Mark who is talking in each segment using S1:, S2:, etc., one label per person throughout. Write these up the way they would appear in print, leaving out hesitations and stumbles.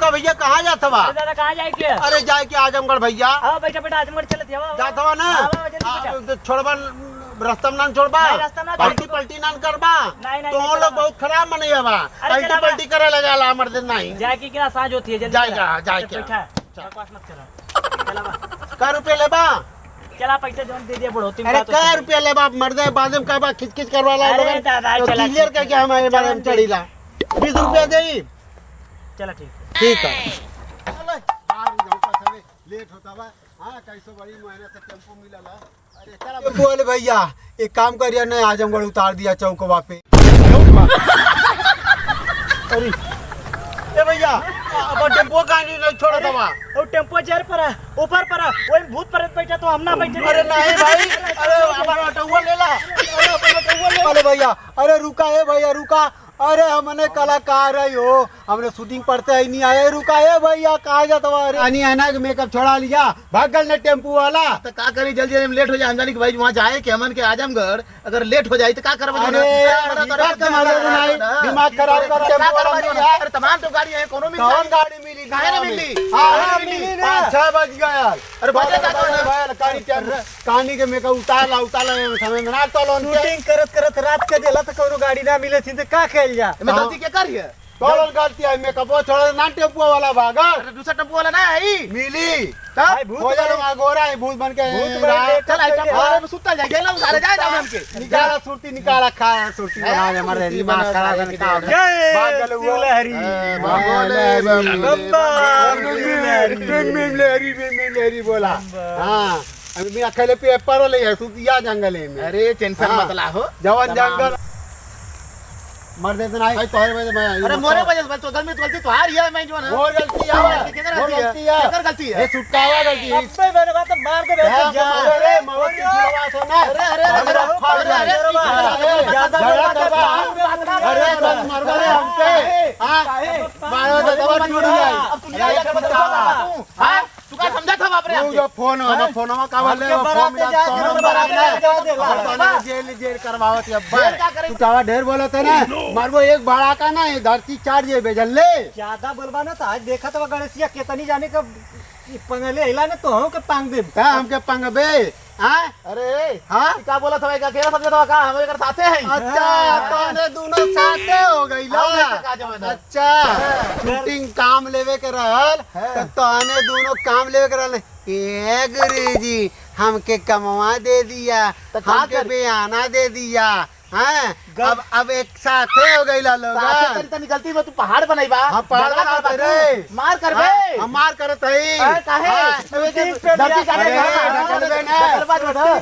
S1: का भैया कहाँ जाता बा?
S2: अरे दादा कहाँ जाए के?
S1: अरे जाए के आजमगढ़ भैया।
S2: हाँ बेटा बेटा आजमगढ़ चलत हवा।
S1: जाता बा ना? छोड़बा रास्ता में ना छोड़बा, पलटी पलटी ना करबा। तो हम लोग बहुत खराब मने बा, पलटी पलटी करे लगा ला मर्द नहीं।
S2: जाए की क्या सांझ होती है जल्दी।
S1: जाएगा जाए के।
S2: बकवास मत करो। चला बा।
S1: क्या रुपये लेबा?
S2: चला पैसा जोन दे दिया बढ़ोती।
S1: अरे क्या रुपया लेबा मर्द बाद में कहबा खिच खिच करवा ला
S2: अरे दादा चला
S1: क्लियर करके हमारे बारे में चढ़ीला 20 रुपया दे।
S2: चला
S1: ठीक है। लेट होता बा। हाँ कैसो बड़ी मेहनत से टेम्पो मिलल है। अरे चला बोल भैया एक काम करिए ना आजमगढ़ उतार दिया चौकवा पे। अरे ए भैया अब टेम्पो कहाँ नहीं छोड़ा था बा?
S2: वो टेम्पो जर पर ऊपर पर वही भूत परत बैठा तो हम ना बैठे।
S1: अरे नहीं भाई, अरे हमारा ऑटो ले ला। अरे भैया अरे रुका है भैया रुका। अरे हमने कलाकार है हो, हमने शूटिंग पढ़ते ही नहीं आए। रुका है भैया कहाँ जाता अरे आनी है ना मेकअप छोड़ा लिया भागल ने टेम्पो वाला।
S3: तो का करी जल्दी जल्दी लेट हो जाए हमजानी कि भाई वहाँ जाए के हमन के आजमगढ़ अगर लेट हो जाए तो का करबा?
S1: दिमाग खराब कर।
S3: अरे तमाम तो गाड़ी है कोनो
S1: कौन गाड़ी मिली?
S3: काहे ना मिली?
S1: हाँ मिली ना 6 बज गया।
S3: अरे बजे
S1: कहानी के मेकअप उतार ला समय में ना तो
S2: शूटिंग करत करत रात के देला तो कोनो गाड़ी ना मिले थी तो का खेल जा।
S3: मैं गलती क्या करी है?
S1: कौन गलती है? मेकअप छोड़ ना टेम्पो वाला भागा।
S3: अरे दूसरा टेम्पो वाला ना है
S1: मिली
S2: भाई भूत
S1: हो जाए गोरा है भूत बन के
S3: चल आई टेम्पो में सुतल जाए गेला उतारे जाए जाओ हमके
S1: निकाला सुरती निकाला खा सुरती बना दे मरे दिमाग खराब है का भागल हुआ
S2: लहरी
S1: लहरी बोला। हां अभी मैं अकेले पेपर ले है सुतिया जंगल में।
S3: अरे टेंशन मत ला हो
S1: जवान जंगल मर देते ना भाई तोहरे वजह मैं।
S3: अरे मोरे वजह से तो गलती तो हार है मैं जो ना
S1: वो गलती है
S3: केकर गलती है?
S1: ये छुटकावा गलती है।
S2: अबे मेरे बात मार के बैठ जा।
S1: अरे मौत की खिलवा सुना।
S3: अरे
S1: अरे बस मर गए हमके। हां मारो तो दवा टूट जाए।
S3: हां तू का समझा था बाप रे?
S1: तू जो फोनवा का वाले फोन मिला तो नंबर आ जेल जेल करवावत अब तू कावा ढेर बोलत है ना मारबो एक बड़ा का ना धरती चाट जे बेजल ले।
S2: ज्यादा बोलबा ना तो आज देखा तो गणेशिया केतनी जाने का पंगले हिला ने तो हम के पांग दे
S1: का हमके पंगबे। हां
S3: अरे
S1: हां
S3: क्या बोला था भाई का केरा समझा था का हम एक साथे हैं।
S1: अच्छा तोने दोनों साथे हो गइला। अच्छा शूटिंग काम लेवे के रहल तो तोने दोनों काम लेवे के रहल। ए गुरुजी हमके कमवा दे दिया हमके बयाना दे दिया। हाँ अब एक साथे हो गइला लोग।
S3: तनी गलती में तू पहाड़ बनाई बा।
S1: हां पहाड़ बना रे
S3: मार कर बे।
S1: हम मार करत हई
S3: काहे
S1: धरती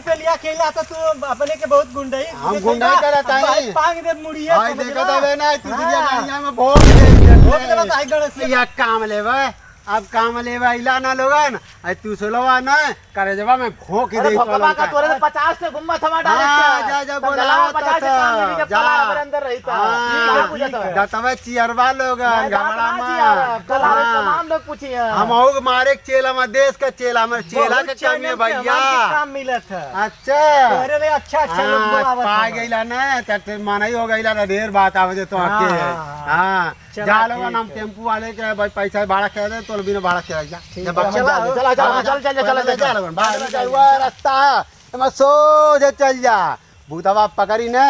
S2: पे लिया खेला तो तू अपने के बहुत गुंडाई
S1: हम गुंडाई करत हई
S2: पांग दे मुड़िया।
S1: हाय देखत हवे ना तू दुनिया गाड़िया में बहुत दे
S2: गणेशिया
S1: काम लेवे। अब काम लेवा इला ना लोगन आई तू सोलवा ना करे जवा में भोंक दे
S3: भगवान का तोरे 50 से गुम्मा थमा डाले।
S1: हां जा जा बोला
S3: 50 से काम नहीं जब कला अंदर रहता ठीक पूछा तो
S1: दतवे चियरवा लोगन गमड़ा में
S3: कल तमाम लोग पूछिए
S1: हम हो मारे चेला में देश का चेला में चेला के काम में भैया
S2: काम मिलत है।
S1: अच्छा
S2: तोरे ले अच्छा लोग बोलावत
S1: पा गइला ना त मानई हो गइला ना ढेर बात आवे तो आके। हां जा लोगन हम टेम्पो वाले के भाई पैसा भाड़ा कह दे तो बिना भाड़ा के जा चल रास्ता मैं सोझे चल जा भूतवा पकड़ी ने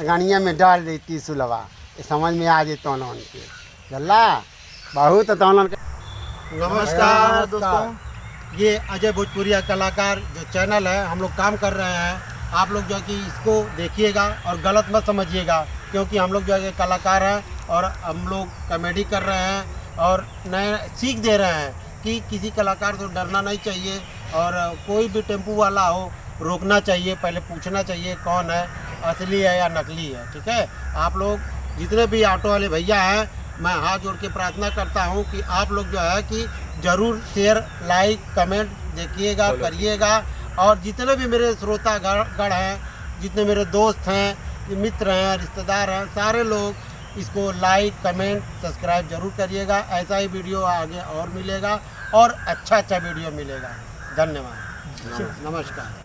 S1: गाड़िया में डाल देती सुलवा समझ में आ जेतो लोन के चला बहुत तो। नमस्कार दोस्तों, ये अजय भोजपुरिया कलाकार जो चैनल है हम लोग काम कर रहे हैं। आप लोग जो है कि इसको देखिएगा और गलत मत समझिएगा क्योंकि हम लोग जो है कलाकार हैं और हम लोग कॉमेडी कर रहे हैं और नए सीख दे रहे हैं कि किसी कलाकार को डरना नहीं चाहिए और कोई भी टेम्पो वाला हो रोकना चाहिए, पहले पूछना चाहिए कौन है असली है या नकली है। ठीक है, आप लोग जितने भी ऑटो वाले भैया हैं मैं हाथ जोड़ के प्रार्थना करता हूं कि आप लोग जो है कि ज़रूर शेयर लाइक कमेंट देखिएगा करिएगा और जितने भी मेरे श्रोता गण हैं जितने मेरे दोस्त हैं मित्र हैं रिश्तेदार हैं सारे लोग इसको लाइक कमेंट सब्सक्राइब जरूर करिएगा। ऐसा ही वीडियो आगे और मिलेगा और अच्छा वीडियो मिलेगा। धन्यवाद नमस्कार।